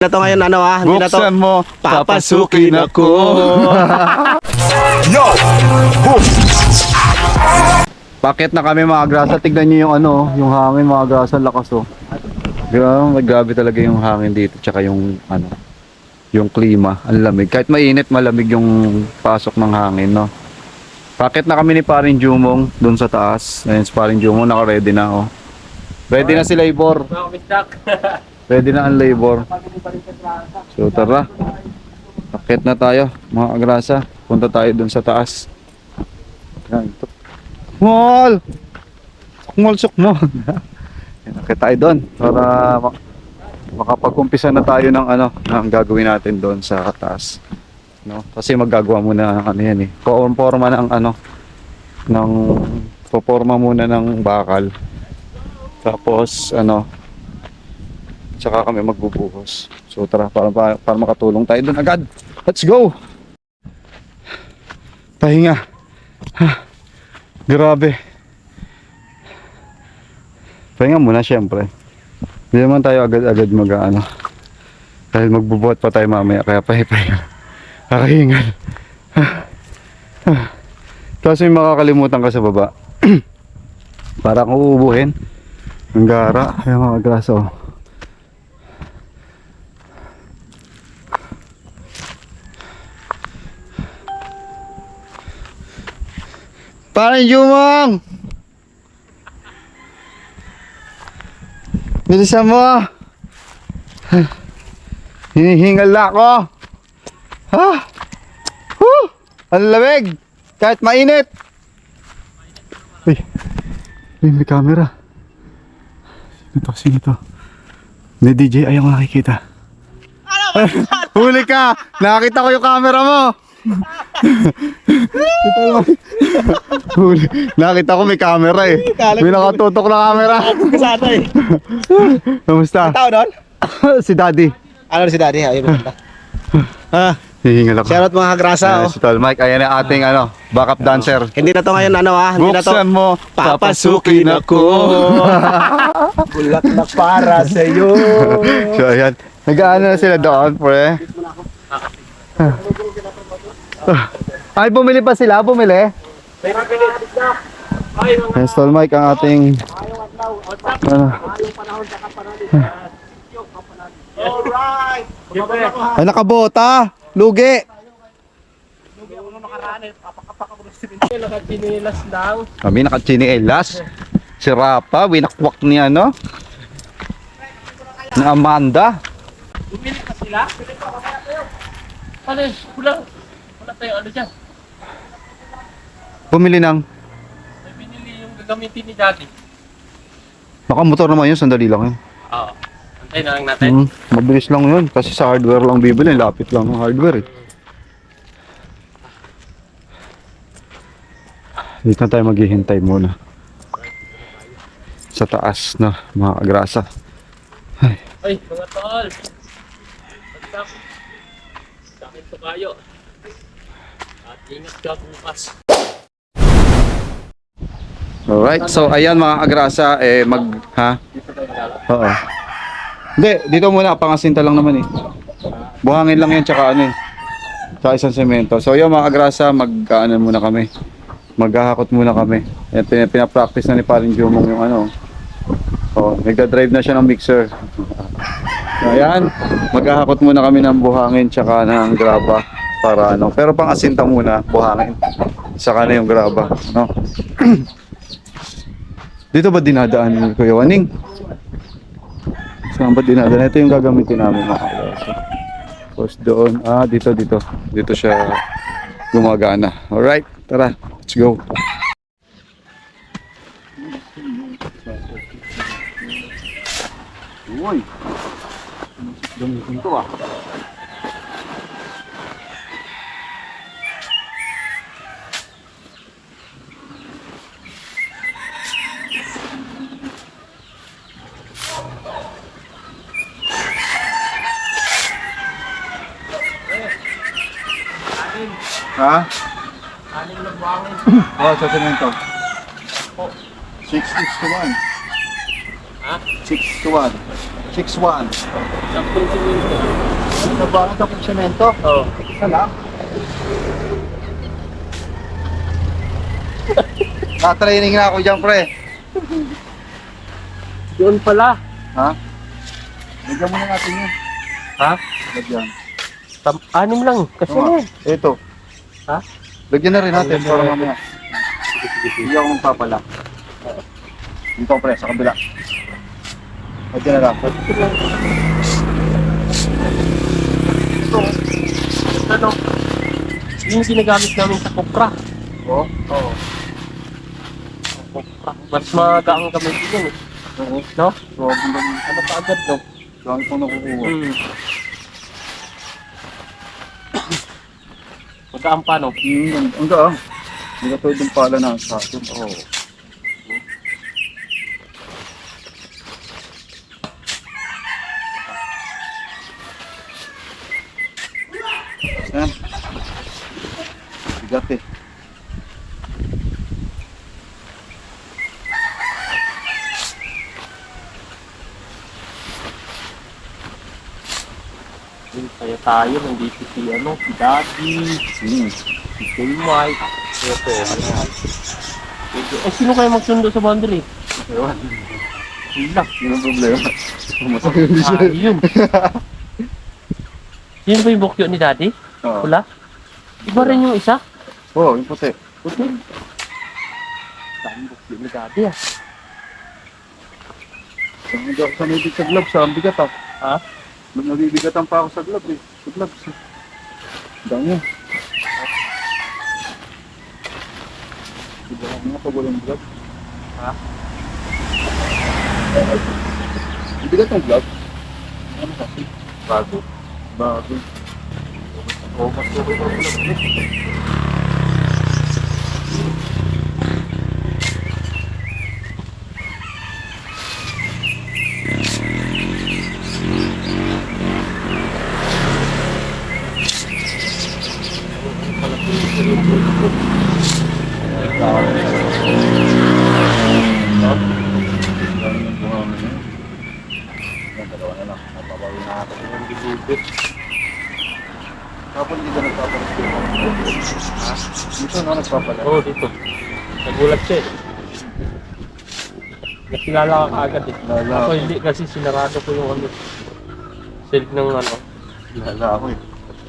Na to ngayon hindi na to. Buksan mo, papasukin ako. Yo! Bakit na kami mga grasa? Tignan niyo yung yung hangin mga grasa, lakas oh. Grabe talaga yung hangin dito, tsaka yung yung klima, ang lamig. Kahit mainit, malamig yung pasok ng hangin, no. Bakit na kami ni Paring Jumong doon sa taas? Ayun, si Paring Jumong naka-ready na oh. Ready na si Labor. Ready na ang labor. So tara. Akit na tayo mga agrasa. Punta tayo dun sa taas. Yan ito. Sukmol! Sukmol! Akit tayo dun para makapag-umpisa na tayo ng ng gagawin natin doon sa taas. No? Kasi maggagawa muna ng yan eh. Forma ng poporma muna ng bakal. Tapos tsaka kami magbubuhos. So tara, para makatulong tayo doon agad. Let's go! Pahinga. Grabe. Pahinga muna syempre. Hindi naman tayo agad-agad dahil magbubuhat pa tayo mamaya, kaya pahinga. Kakahingal. Kasi makakalimutan ka sa baba. Para kung uubuhin. Ang gara. Ay mga graso. Paring Jumong! Bilisan mo! Hinihingal na ako! Ha? Ang lamig! Kahit mainit! Uy! May camera. Sino to? May DJ, ayaw nakikita. Huli ka! Nakita ko yung camera mo! Nakita ko may camera eh. May nakatutok na camera. Kasada eh. Kamusta? Tao doon? Si Daddy. Ano si Daddy? Ayun maganda. Hihingal ako. Shoutout mga grasa Si Tol Mike, ayan ang ating backup dancer. Hindi na to ngayon hindi na to. Buksan mo, papasukin ako. Bulaklak para sa iyo. So ayan, nag-aano na sila doon, pre. Ay, bumili pa sila? Bumili? Yes, Tol Mike, ang ating Alright. ay, nakabota. Lugi. Nakachinilas lang. Kami nakachinielas. Si Rapa, winakwak ni ni Amanda. Bumili pa sila? Ano yun? Wala tayong dyan. Bumili ng May binili yung gagamitin ni Daddy. nakamotor naman yun, sandali lang yun. Oo. Antay na lang natin. Mabilis lang yun kasi sa hardware lang bibili, lapit lang ng hardware eh. Dito na tayo maghihintay muna sa taas na mga agrasa. Ay, mga tol. Pagsak. Sa akin to kayo. At ingat ka bukas. Alright, so ayan mga agrasa, Oo. Hindi, dito muna, pangasinta lang naman eh. Buhangin lang yan, tsaka tsaka isang semento. So yun mga agrasa, muna kami. Maghahakot muna kami. Yan, pinapractice na ni Paring Jumong yung nagda-drive na siya ng mixer. So ayan, maghahakot muna kami ng buhangin tsaka ng graba para pero pangasinta muna, buhangin. Saka na yung graba, no? Dito ba dinadaan ni Kuya Waning? Saan ba dinadaan? Ito yung gagamitin namin mga agrasa. Tapos doon, dito siya gumagana. Alright, tara, let's go. Uy, gamitin ko Ha? Aning na buhangin. Sa semento. 6 to 1. Ha? 6 to 1. 6-1. Sampung simento. Ano ba? Ang tapos semento? Oo. Isa lang. Na-training na ako dyan, pre. Doon pala. Ha? Lagyan muna natin yun. Ha? Lagyan. Anim lang. Kasi Oo nga. na. Ito. Ha? Lagyan na rin natin Lagyan para natin. mamaya. Sige, sige, sige. Hindi ako magpapala. Dito, pre, sa kabila. Lagyan na lang. Ano? Yung ginagamit namin sa kopra. Oo. Oo. Kopra. Mas magaang gamit din yun eh. Oo. No? So, Ano pa agad no? dami pong nakukuha. Magaang pa no? Ang gaang. Hindi ka pwedeng pala na sa akin. Oo. Yan. Bigat eh. Kaya tayo, nandito si ano, si Daddy, si Kuy Mike. Ito eh. Eh, sino kayo magsundo sa boundary? Ewan. Sila. Yun ang problema. Masakit hindi siya. Yun. Sino ba yung bukyo ni Daddy? Oo. Wala? Iba rin yung isa? Oo, yung puti. Puti. Dami bukyo ni Daddy ah. Hindi ako sanibig sa gloves ha. Ang bigat ha. Ha? Nabibigatan pa ako sa gloves eh. Sa gloves eh. Dami. Diba ako nga pag walang gloves? Ha? Ang bigat ng gloves? Ano kasi? Bago. Bago. Oo, mas okay ko lang. Kapag hindi ka nagpapalas dito na nagpapalas. Oo, dito. Nagulat siya eh. Nakilala ka agad eh. Kilala Ako ako. hindi kasi sinarado ko yung ano. Silk ng ano, Kilala ako eh.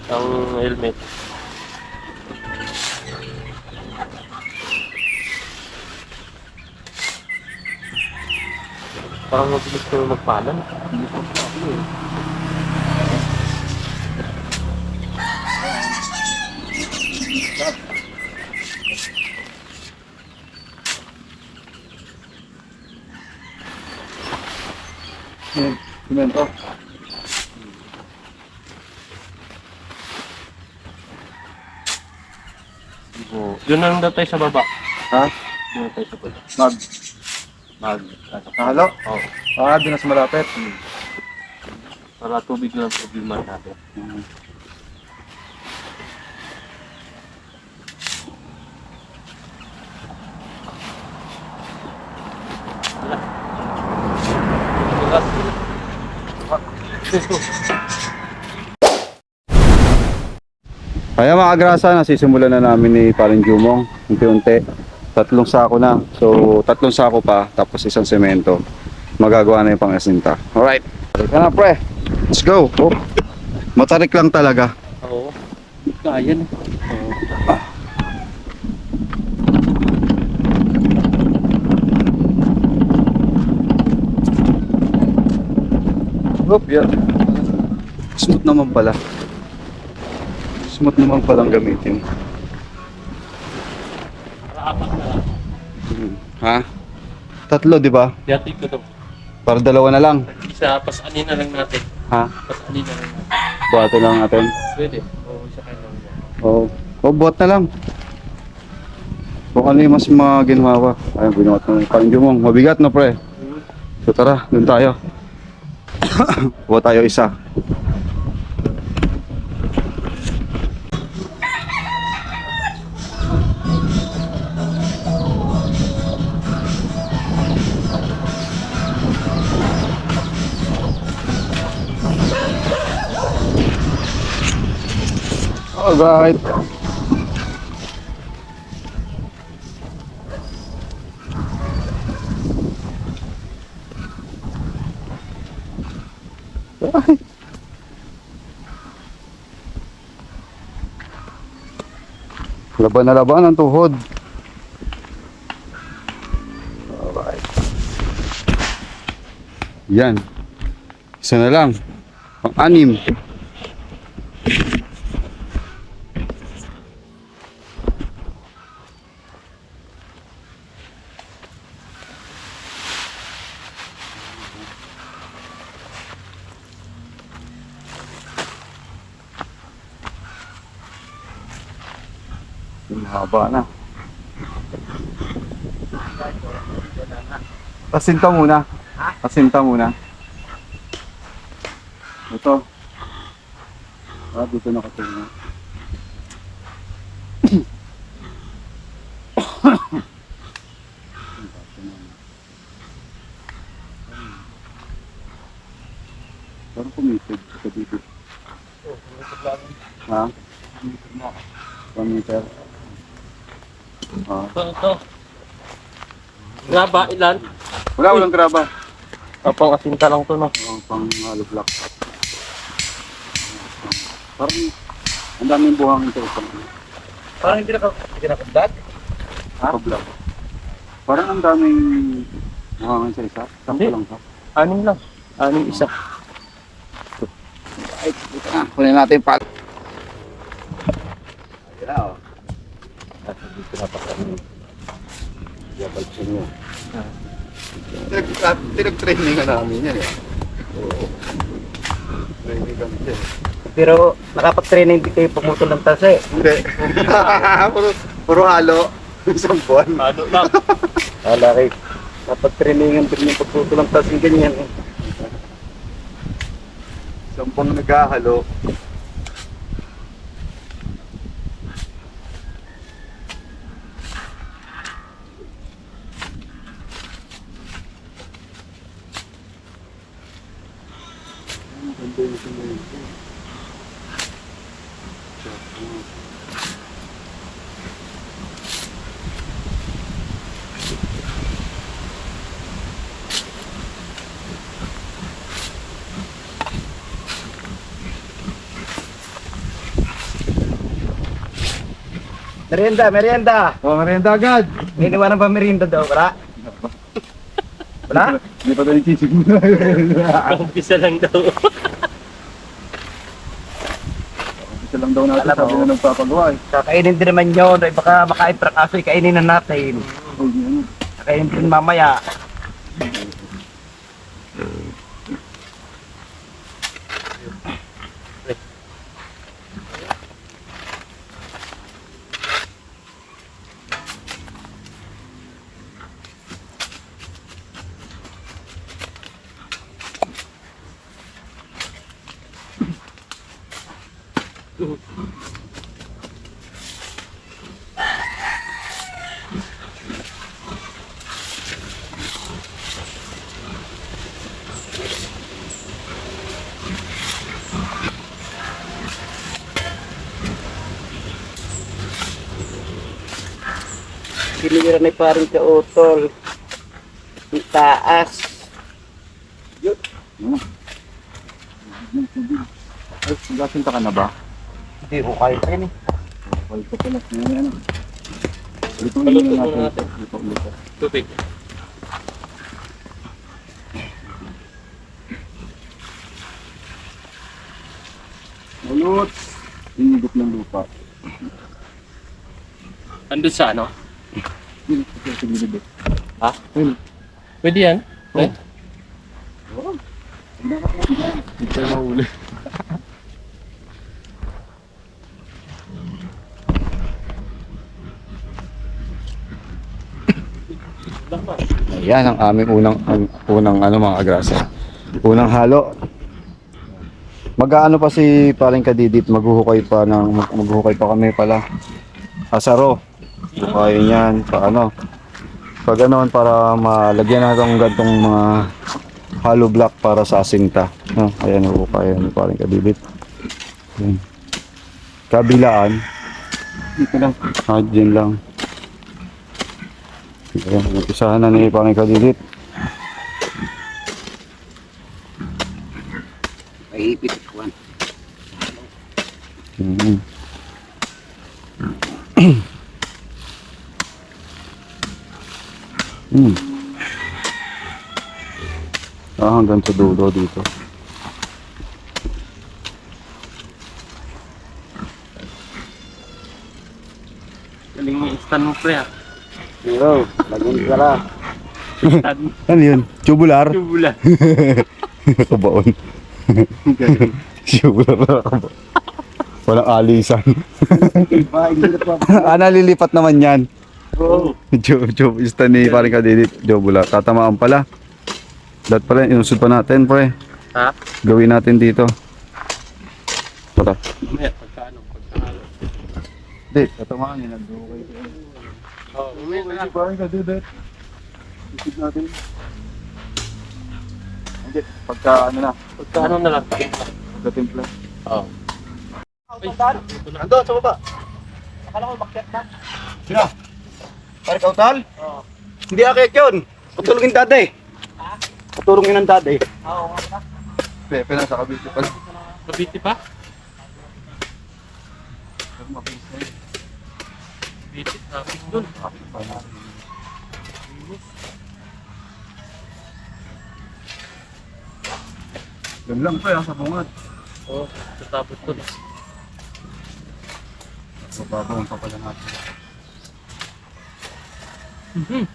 ng helmet. Parang mabilis ko magpalan. Hindi ko pa ako eh. Simento. Oo. Doon na lang daw tayo sa baba. Ha? Doon na tayo sa baba. Halo? Oo. Doon na sa malapit. Para tubig lang ang problema natin. Kaya mga grasa, nasisimulan na namin ni Paring Jumong, unti-unti. 3 sako na. So, 3 sako pa, tapos isang semento. Magagawa na yung pang-asinta. Alright. Halika na, pre. Let's go. Oh. Matarik lang talaga. Oo. Kaya na. Hop, yeah. Smooth naman pala. Smooth naman palang gamitin. Para apat na lang. Ha? 3, di ba? Yati ko to. Para 2 na lang. Isa, pasanin na lang natin. Ha? Pasanin na lang natin. Buhato lang natin. Pwede. Oo, isa kayo lang. Oo. Oh, buhat na lang. Kung ano yung mas maginhawa. Ayun, binuhat na. Parang Jumong. Mabigat na, pre. So tara, dun tayo. Buhat tayo isa. Alright. Ay. Laban na laban ang tuhod. Alright. Yan. Isa na lang. Pang-anim. Haba na. Pasinta muna. Pasinta muna. Ito. Dito nakatingin. Parang kumitig sa dito. Ha? 1 meter. Ito. Graba, ilan? Walang graba. Pang asinta lang to, no? Pang hollow block. Parang ang daming buhangin ito. Parang hindi nakakablat. Ha? Block. Parang ang daming buhangin sa isa. Sampo Hindi. lang sa. 6 lang. 6 isa. Ay, dito na. Kunin natin yung pat. Ayan o. Dito na pa kami. Yabalsin nyo. Tinag-training ka namin yan eh. Oo. Training kami dyan. Pero nakapag-training di kayo pumutol ng tasa eh. Hindi. puro halo. Isang buwan. Ano lang. Wala kayo. Nakapag-trainingan din yung pagputol ng tasa yung ganyan eh. Isang buwan naghahalo. Merienda, merienda! Oh, merienda agad. May iniwanan ba merienda daw, wala? Wala? Hindi pa tayo nagsisigmula. Umpisa lang daw. Isa lang daw natin, Alam sabi mo. na nagpapagawa eh. Kakainin din naman yun. Ay baka makain prakaso, kainin na natin. Oh, yan. Kakainin din mamaya. Sinira na parang kautol. Ang taas. Ay, nagkasinta ka na ba? Hindi ko kaya yun eh. Balik ko pala. Yan. Lutuin muna natin. Luto. Tubig. Ulot. Inigop ng lupa. Andun sa ano? Sa gilid eh. Ha? Pwede yan? Oh. Hindi tayo mahuli. Ayan ang aming unang ano mga agrasa. Unang halo. Mag-aano pa si paring Kadidit, maghuhukay pa kami pala. Asaro. Hukayin yan, paano. Pag ganoon para malagyan natin ng gantong mga hollow block para sa asinta. No? Ayan, hukayin ni paring Kadidit. Ayan. Kabilaan. Dito lang. Dyan lang. Ayan, umpisahan na ni Pangikadilit. Ay, ipit ko. Mm. Mm. Hanggang sa dulo dito. Galing mo instant mo pre ha. Yo, lagyan ka lang. Instant. Ano yun? Tubular? Tubular. Nakabaon. Tubular na nakabaon. Walang alisan. Nalilipat naman yan. Oo. Job ista ni parang kadidit. Tubular. Tatamaan pala. Dapat pala, inusod pa natin, pre. Ha? Gawin natin dito. Tara. Mamaya, pagkaano. Hindi, tatamaan yun. Nag-okay. Oo, mamaya na lang. Parang kadidit. Isip natin. Hindi, pagka ano na. Pagkaano na lang. Pagka-timpla. Oo. Ando, sa baba. Akala ko makyat na. Sino? Pare kautal? Oo. Hindi akit yun. Patulungin dati. Ha? Patulungin ang dati. Oo, nga pala. Pepe na sa kabiti pala. Kabiti pa? Kabiti, traffic dun. Yan lang pa sa bungad. Oo, tatapos dun. Bababawang pa pala natin.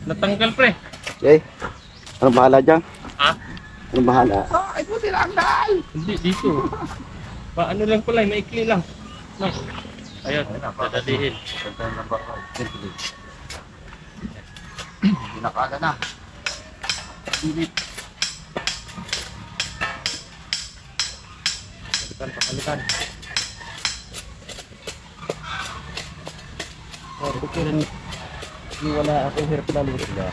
Natanggal pre. Okay. Anong bahala dyan? Ha? Anong bahala? Hindi, dito. Ano lang pala, maikli lang. No. Ayun, dadalihin. Pinakala na. Dilit. Pakalikan. Oh, bukirin. Hindi wala akong hirap na lulot na.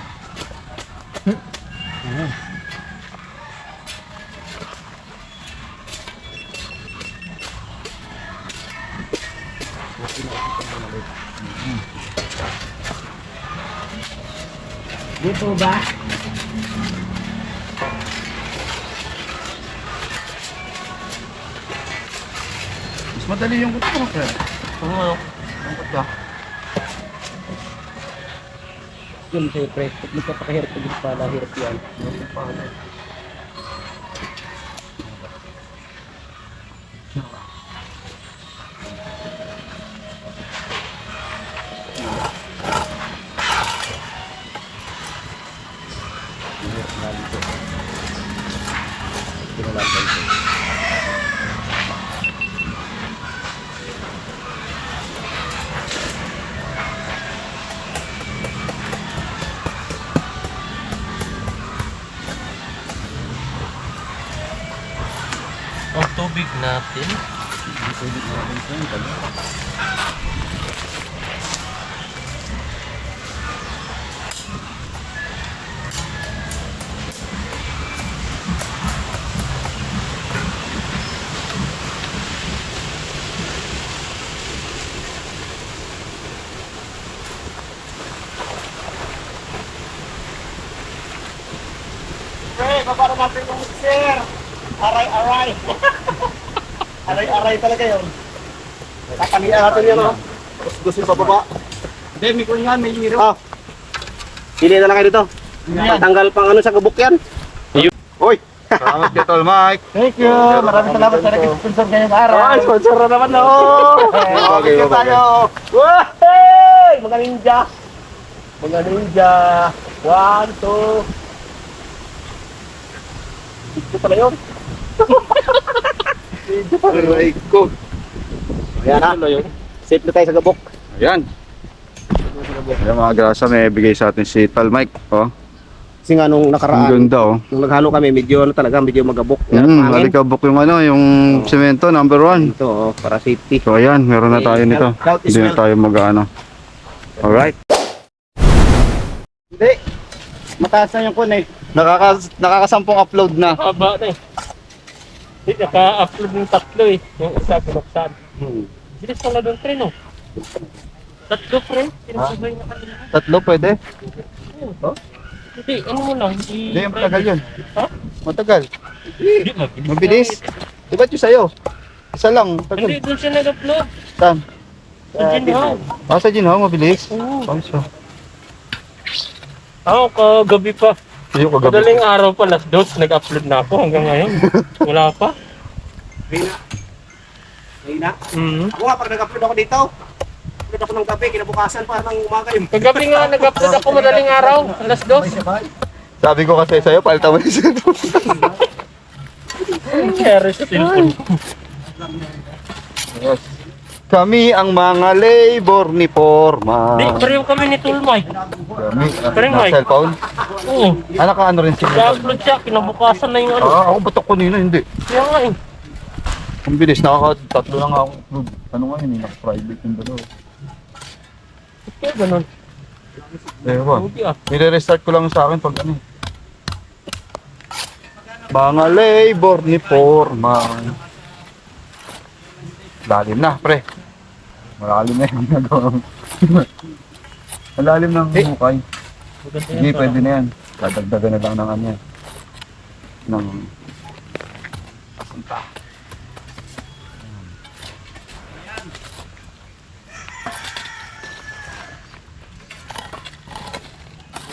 Dito ba? Mas madali yung gusto mo, friend. Oo. Ang ka. Yun, siyempre. Pag magpapakahirap ko dito pala, hirap yan. Ang tubig natin. Hey, paano natin yung mixer? Aray-aray. Aray-aray talaga yun. Tatanggihan natin yun, oh. Tapos gusto yung pababa. Hindi, may kunyan, may hero. Ah. Pili na lang kayo dito. Tanggal pang ano sa gubok yan. Uy. Salamat kay Tol Mike. Thank you. Maraming salamat sa nag-sponsor ngayong araw. Ay, sponsor na naman, no. Okay, Okay, okay. tayo. Hey! Mga ninja. Mga ninja. 1, 2. Dito pala yun. Dito pala yun. Aray ko. Ayan na. Safe na tayo sa gabok. Ayan. Ayan mga grasa, may bigay sa atin si Tol Mike. Oh. Kasi nga nung Ang nakaraan, ganda oh. nung naghalo kami, medyo ano talaga, medyo magabok. Halikabok yung ano, yung semento number 1. Ito, oh, para safety. So ayan, meron na tayo nito. Doubt is Hindi na well. tayo mag-ano. Alright. Hindi. Mataas na yung kun eh. Nakakasampung upload na. Haba na eh. Hindi, naka-upload ng tatlo eh. Yung isa, binuksan. Bilis pala doon, pre, no? Tatlo, pre. Pinasabay na kanina. Tatlo pwede? Oh? Hindi, ano mo lang. Hindi, matagal yun. Ha? Matagal. Hindi, Mabilis. Di ba't yung sa'yo? Isa lang, Hindi, matagal. doon siya nag-upload. Saan? Sa Jinhaw. Sa Jinhaw, mabilis. Oo. Ayos ah. Ako, kagabi pa. Yung kagabi. Madaling araw pa, last dose, nag-upload na ako hanggang ngayon. Wala pa. Rina. Rina. Mm. Ako nga, pag nag-upload ako dito, upload ako ng gabi, kinabukasan pa ng umaga yung... Kagabi nga, nag-upload ako madaling araw, alas 2. Sabi ko kasi sa'yo, palitan mo yung cellphone. Ano nangyari sa cellphone ko? Yes. Kami ang mga labor ni Forma. Di, pareho kami ni Tulmay. Kami, Parang na mic. cellphone. Oo. Naka ano rin siya. Nag-upload siya, kinabukasan na yung ano. Ako batok ko nila, hindi. Kaya nga eh. Ang bilis, nakaka-tatlo lang ako. Ano nga yun, naka-private yung dalawa. Kaya ganun. Ewan. Buti ah. Nire-restart ko lang sa akin pag ano eh. Mga labor ni Forma. Lalim na, pre. Malalim na yung ginagawa mo. Malalim ng hukay. Maganda Hindi, yan. pwede na yan. Dadagdagan na lang ng ano yan. Ng... Asunta.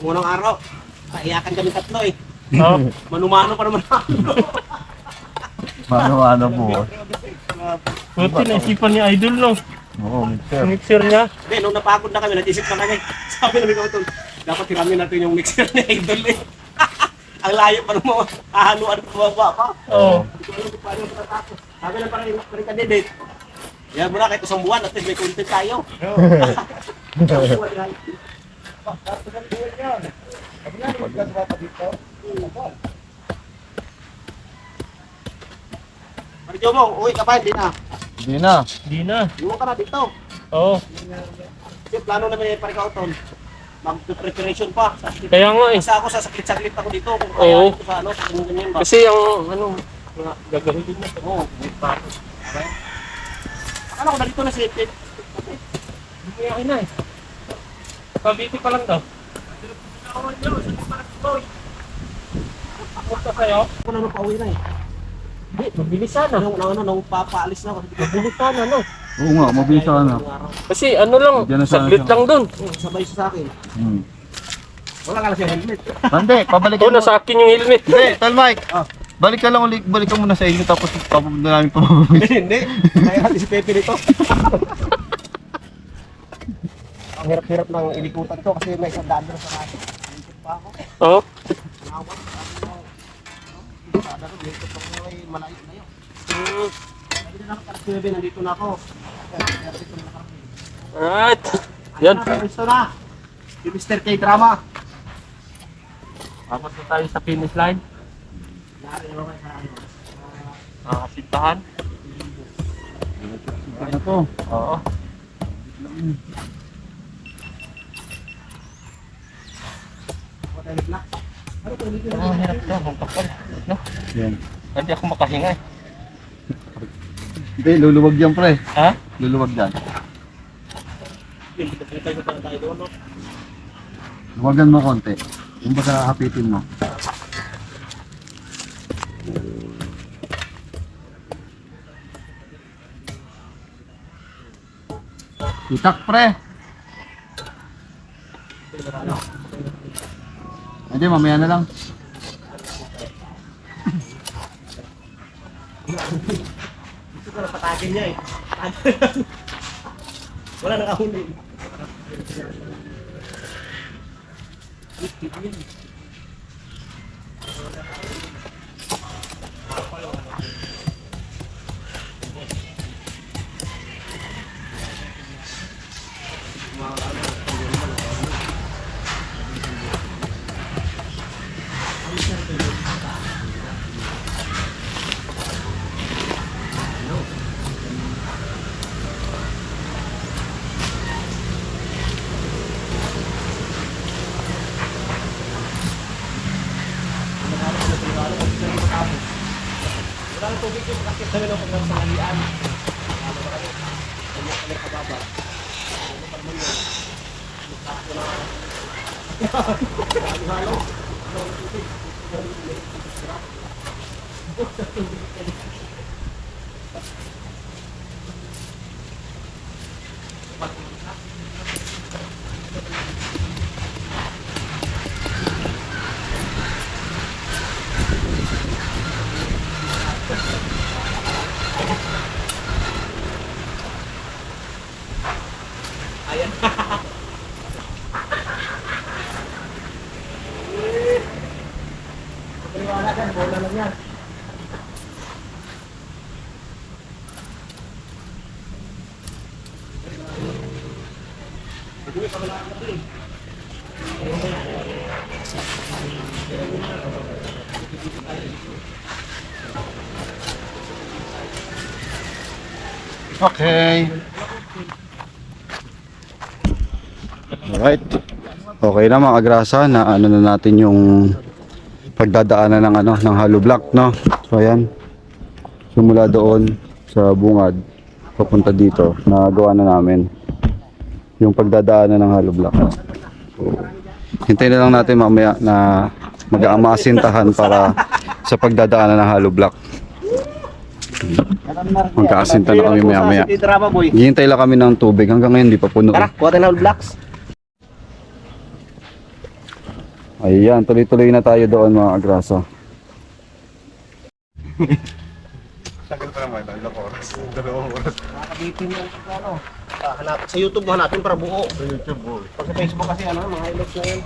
Unang araw, naiyakan kami tatlo eh. Oh. Manumano pa naman ako. Ano po. Buti naisipan ni Idol no. Oo, mixer. Mixer niya. Hindi, nung napagod na kami, nag-isip na kami. Sabi namin kami ito, dapat tiramin natin yung mixer ni Idol eh. Ang layo pa naman, hahaluan pa baba pa. Oo. Hindi ko alam kung paano matatapos. Sabi lang parang candidate. Yan mo na, kahit isang buwan, at least may content tayo. Marjo mo, uwi ka pa, hindi na. Hindi na. Hindi na. Iwan ka na dito. Oo. Kasi plano namin yung parikauton. Mag-preparation pa. Kaya nga eh. Isa ako, sasaklit-saklit ako dito. Kung kaya Oo. ko sa ano, sa ganyan ba. Kasi ang ano, mga gagawin na. Oo, tapos. Akala ko na dito na si Pete. Kaya na eh. Pabiti pa lang daw. Pupunta sa'yo? Ako na nung pauwi na eh. Hindi, mabilis sana. Nung papaalis na ako. Mabilis sana no. Oo nga, mabilis sana. Kasi ano lang, Diyan na sana saglit siya. lang dun. Sabay siya sa akin. Hmm. Wala ka lang siya helmet. Hindi, pabalikan Oo, nasa akin yung helmet. Hindi, tell Mike. Balik ka lang ulit, balik ka muna sa inyo tapos papunta namin pamamalit. Hindi. Kaya natin si Pepe nito. Ang hirap-hirap ng ilikutan ko kasi may isang daan na sa akin. Ilikot pa ako. Oo. Nawa. Sada rin, ilikot ako may malayo na yun. Sabi na naman, kalas 9, nandito na ako. Nandito na nakarating. Alright. Yan. Gusto na. Yung Mr. K-drama. Tapos na tayo sa finish line. Yari naman sa ano. Sintahan. Ano to? Oo. Hotel Black. Ano to? Dito Ang hirap na, ang kapal. No? Yan. Hindi ako makahinga eh. Hindi, luluwag yan pre. Ha? Luluwag yan. tayo doon, no? Luwagan mo konti. Yung baka nakapitin mo. Itak pre. Hindi, mamaya na lang. Gusto ko na patagin niya eh. Wala nakahuli. Wala nang tubig yung bakit kami ng pagkakas sa halian. Paliwala dyan, bola lang yan. Okay. Alright. Okay na mga agrasa, na ano na natin yung pagdadaanan ng ano ng hollow block, no. So ayan. Simula doon sa bungad papunta dito, nagawa na namin yung pagdadaanan ng hollow block. So, hintayin na lang natin mamaya na mag-aamasintahan para sa pagdadaanan ng hollow block. Magkakasinta na kami maya-maya. Drama boy. Hihintay lang kami ng tubig. Hanggang ngayon di pa puno. Tara, kuha tayo ng blocks. Ayan, tuloy-tuloy na tayo doon mga agrasa. Tagal pa naman, ilang oras? 2 oras. Nakakabitin mo ano. Hanap sa YouTube mo hanapin para buo. Sa YouTube, boy. Pag sa Facebook kasi ano, mga highlights na yun.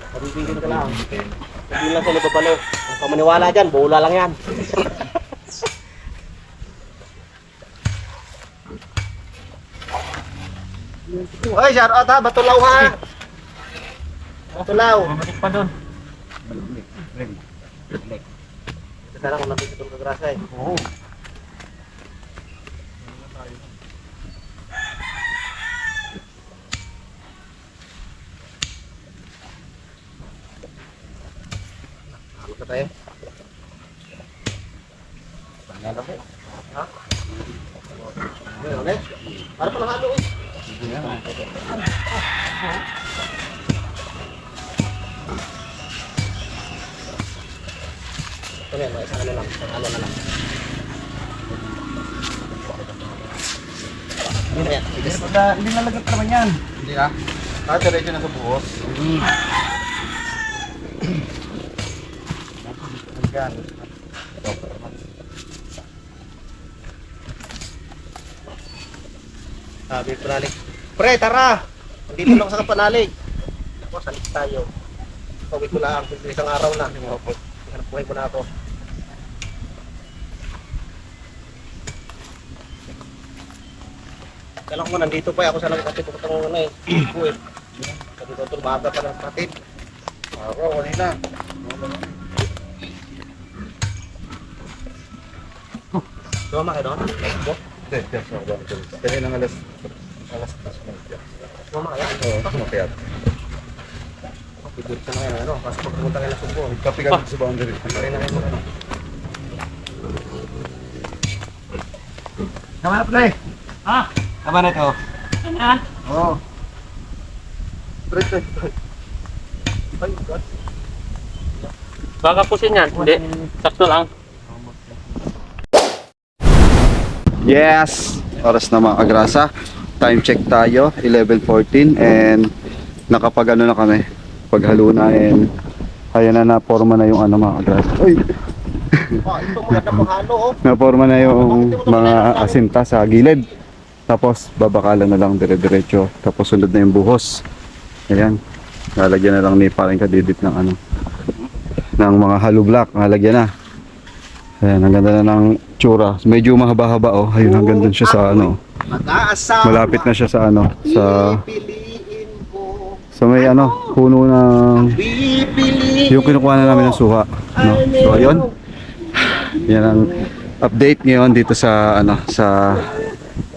Pabibitin ka lang. Hindi lang sila babalo. Kung ka maniwala dyan, bola lang yan. Hoy, shout out ha, Batulaw ha. Batulaw. Bumalik pa doon. Ito lang kung nandito itong kagrasa eh. Oo. Halo ka tayo. Halo ka. Ha? Ulit. Para pa halo eh. Ito na, isang ano lang, isang ano na lang. Hindi nalagat naman yan. Hindi na? Diretso na sa buhos. Sabi ko panalig. Pre, tara! Nandito lang sa kapanalig. Ako, salit tayo. Pawit ko lang, isang araw na. Hanap buhay ko na ako. Kailan ko nandito pa ako sa nagkatid ko itong ano eh. Buhay. Sabi ko ito, maaga pa ng katid. Ako, kanina. Sumama kayo doon? Hindi, yes, ako. Kanina ng alas 10. Sumama kayo? Oo, kumakayat. Pidurta na kayo, ano? Kasi pag pumunta kayo ng Subo. Kapi ka sa boundary. Pare na kayo mo ano. Tama na, pre. Ha? Tama na ito. Ano yan? Oo. Ay, God. Baka pusin yan. Hindi. Sakto lang. Yes! Oras na mga agrasa. Time check tayo, 11:14, and nakapag ano na kami, paghalo na, and ayan na, na-forma na yung ano mga agrasa. Uy! Ito maganda pang halo oh. Na-forma na yung mga asinta sa gilid. Tapos babakalan na lang dire-diretso. Tapos sunod na yung buhos. Ayan. Lalagyan na lang ni parang kadidit ng ano, ng mga hollow block. Lalagyan na. Ayan, ang ganda na ng tsura. Medyo mahaba-haba oh. Ayun, hanggang dun siya sa ano. Mag-aasama. Malapit na siya sa ano, sa Pipiliin ko. may ano, puno ng Pipiliin. yung kinukuha na namin ng suha, no? So ayun. Yan ang update ngayon dito sa ano, sa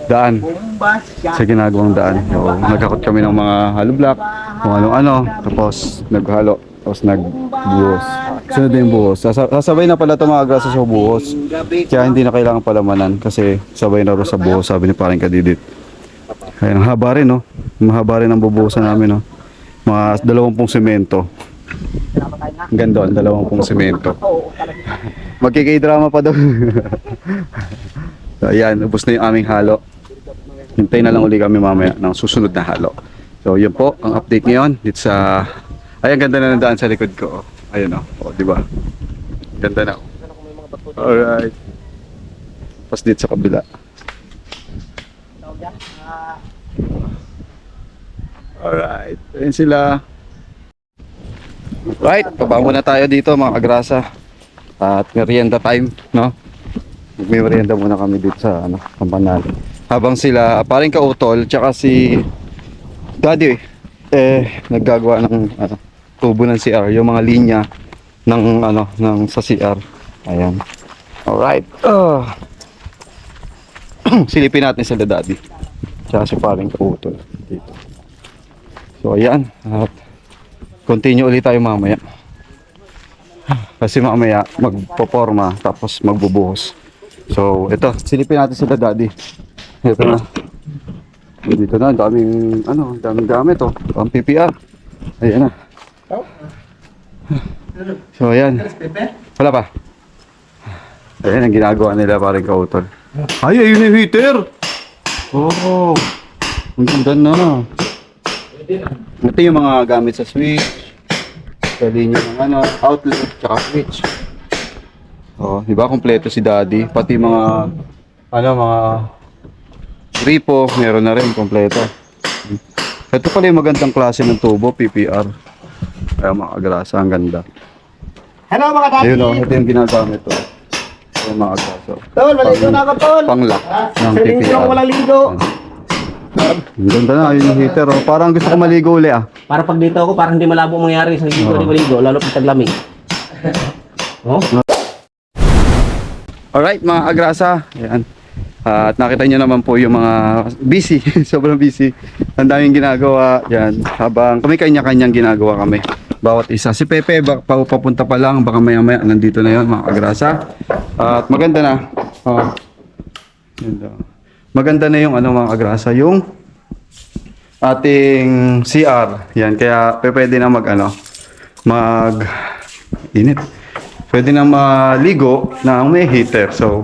daan, sa ginagawang daan. So, nagkakot kami ng mga hollow block, kung ano-ano, tapos naghalo, tapos nagbuhos. Sunod na yung buhos. Sasabay na pala ito mga agrasa sa buhos. Kaya hindi na kailangan palamanan kasi sabay na rin sa buhos, sabi ni parang kadidit. Kaya ang haba rin, no? Mahaba rin ang bubuhusan namin, no? Mga 20 semento. Hanggang doon, 20 semento. Magkikay-drama pa daw. So, ayan, ubos na yung aming halo. Hintay na lang uli kami mamaya ng susunod na halo. So, yun po, ang update ngayon dito sa... Ay, ang ganda na ng daan sa likod ko. Ayun o, di ba? Ganda na. Alright. Tapos dito sa kabila. Alright, ayun sila. Right, baba muna tayo dito mga kagrasa. At merienda time, no? May merienda muna kami dito sa Kampanal. Habang sila, paring Kautol, tsaka si Daddy, naggagawa ng tubo ng CR, yung mga linya ng sa CR. Ayan. Alright. Silipin natin sila Daddy. Tsaka si paring Kautol dito. So ayan, at continue ulit tayo mamaya. Kasi mamaya magpoporma tapos magbubuhos. So ito, silipin natin sila Daddy. Ito na. Dito na, daming gamit oh. Ang PPR. Ayan na. So ayan. Wala pa. Ayan ang ginagawa nila paring Kautol. Ay, ayun yung heater. Oh. Ang ganda na. Ito yung mga gamit sa switch, sa linya ng outlet, tsaka switch. Oh, di ba kompleto si Daddy, pati mga mga gripo, meron na rin kompleto. Ito pala yung magandang klase ng tubo, PPR. Kaya mga kagrasa, ang ganda. Hello mga daddy! Ayun ito yung ginagamit to. Ito yung mga kagrasa. Tol, maligo na ako tol! Panglock ng Sa linggo PPR. walang ligo. Ang ganda na, ayun yung heater. Oh. Parang gusto ko maligo uli Para pag dito ako, parang hindi malabo mangyari sa hindi ko maligo, lalo pag taglamig. Oh? Alright mga agrasa, ayan. At nakita nyo naman po yung mga busy, sobrang busy. Ang daming ginagawa, yan. Habang kami kanya-kanyang ginagawa kami. Bawat isa. Si Pepe, papunta pa lang, baka maya-maya, nandito na yon mga agrasa. At maganda na. Maganda na yung mga agrasa, yung ating CR. Yan, kaya pwede na init. Pwede na maligo na may heater. So,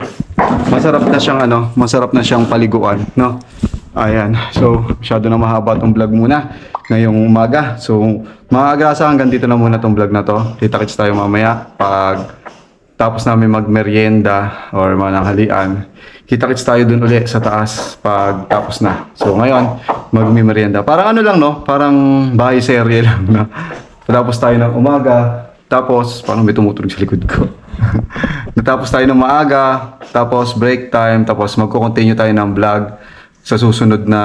masarap na siyang paliguan, no? Ayan. So, masyado na mahaba tong vlog muna ngayong umaga. So, mga agrasa, hanggang dito na muna tong vlog na to. Kita-kits tayo mamaya pag tapos namin magmerienda or mananghalian. Kita-kits tayo dun uli sa taas pag tapos na. So, ngayon, magmimerienda. Parang lang, no? Parang bahay serye lang, no? Tapos tayo ng umaga. Tapos, parang may tumutunog sa likod ko. Natapos tayo ng maaga, tapos break time, tapos magko-continue tayo ng vlog sa susunod na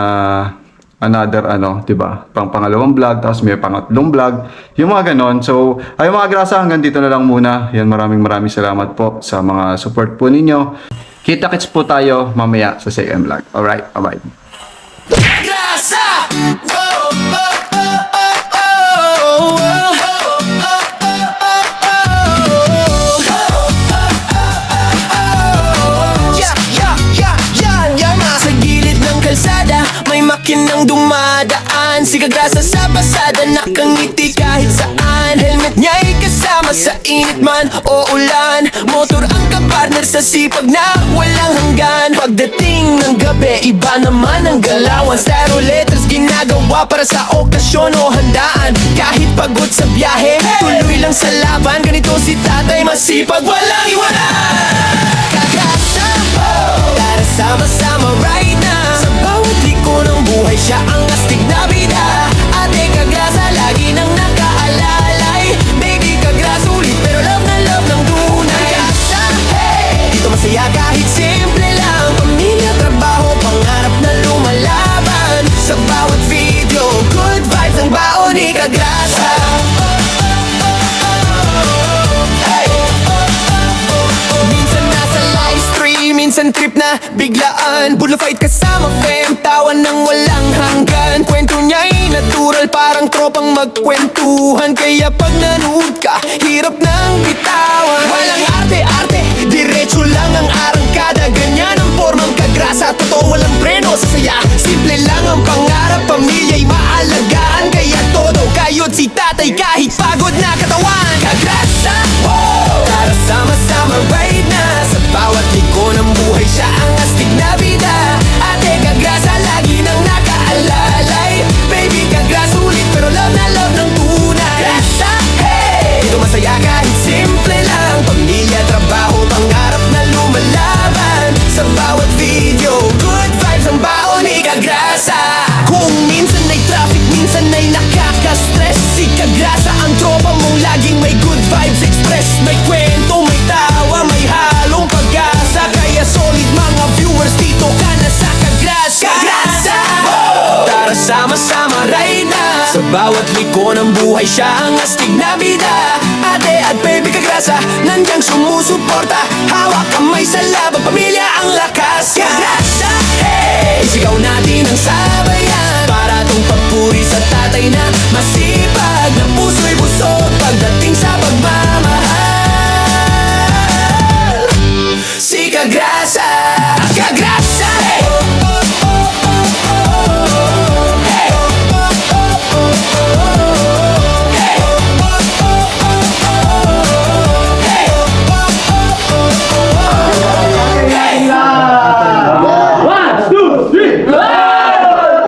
another 'di ba? Pangalawang vlog, tapos may pangatlong vlog, yung mga ganon. So, ay mga grasa, hanggang dito na lang muna. Yan, maraming salamat po sa mga support po ninyo. Kita-kits po tayo mamaya sa second vlog. Alright, bye-bye. Grasa! Makinang dumadaan, si Kagrasa sa pasada, nakangiti kahit saan. Helmet niya'y kasama sa init man o ulan. Motor ang kapartner sa sipag na walang hanggan. Pagdating ng gabi, iba naman ang galawan. Styro letters ginagawa para sa okasyon o handaan. Kahit pagod sa biyahe, tuloy lang sa laban. Ganito si tatay, masipag, walang iwanan. Kagrasa, tara sama-sama right now. Sa bawat liko ng buhay, siya ang astig na bida. Ate Kagrasa, lagi nang nakaalalay. Baby Kagrasa, ulit pero love ng tunay. Kagrasa, hey! Dito masaya kahit simple lang. Pamilya, trabaho, pangarap na lumalaban. Sa bawat video, good vibes ang baon ni Kagrasa. Minsan trip na biglaan, Bulla fight kasama fam, tawa ng walang hanggan. Kwento niya'y natural, parang tropang magkwentuhan. Kaya pag nanood ka, hirap nang bitawan. Walang arte-arte, diretso lang ang arangkada. Ganyan ang formang Kagrasa, totoo walang preno sa saya. Simple lang ang pangarap, pamilya'y maalagaan. Kaya todo kayo Pagod si tatay kahit pagod na katawan. Kagrasa, tara sama-sama ride na. Sa bawat liko ng buhay siya ang astig na bida. Ate Kagrasa lagi nang nakaalalay. Baby Kagrasa ulit pero love na love ng tunay. Grasa, hey! Dito masaya kahit simple lang. Pamilya, trabaho, pangarap na lumalaban. Sa bawat video, good vibes ang baon ni Kagrasa. Kung minsan ay traffic, minsan ay nakaka-stress, si Kagrasa ang tropa mong laging may good vibes express. May kwento, may tawa, may halong pag-asa. Kaya solid mga viewers, dito ka na sa Kagrasa. Kagrasa! Tara sama-sama ride na. Sa bawat liko ng buhay siya ang astig na bida. Ate at baby Kagrasa, nandiyan sumusuporta. Hawak kamay sa laban, pamilya ang lakas. Kagrasa, hey!